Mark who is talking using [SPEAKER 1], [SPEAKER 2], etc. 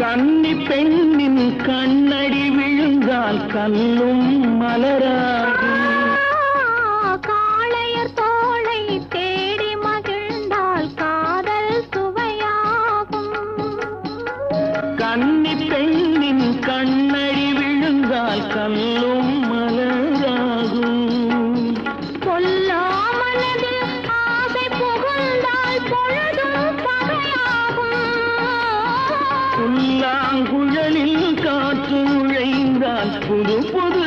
[SPEAKER 1] கன்னி பெண்ணின் கண்ணடி விழுந்தால் கல்லும் மலராகும்.
[SPEAKER 2] காளையர் தோளை தேடி மகிழ்ந்தால் காதல் சுவையாகும்.
[SPEAKER 1] கன்னி பெண்ணின் கண்ணடி விழுந்தால் கல்லும் மலராகும்.
[SPEAKER 2] பொல்லா மனதில் ஆசை புகுந்தால் பொழுதும் பகையாகும்.
[SPEAKER 1] புல்லாங்குழலில் காற்று நுழைந்தால் புது புது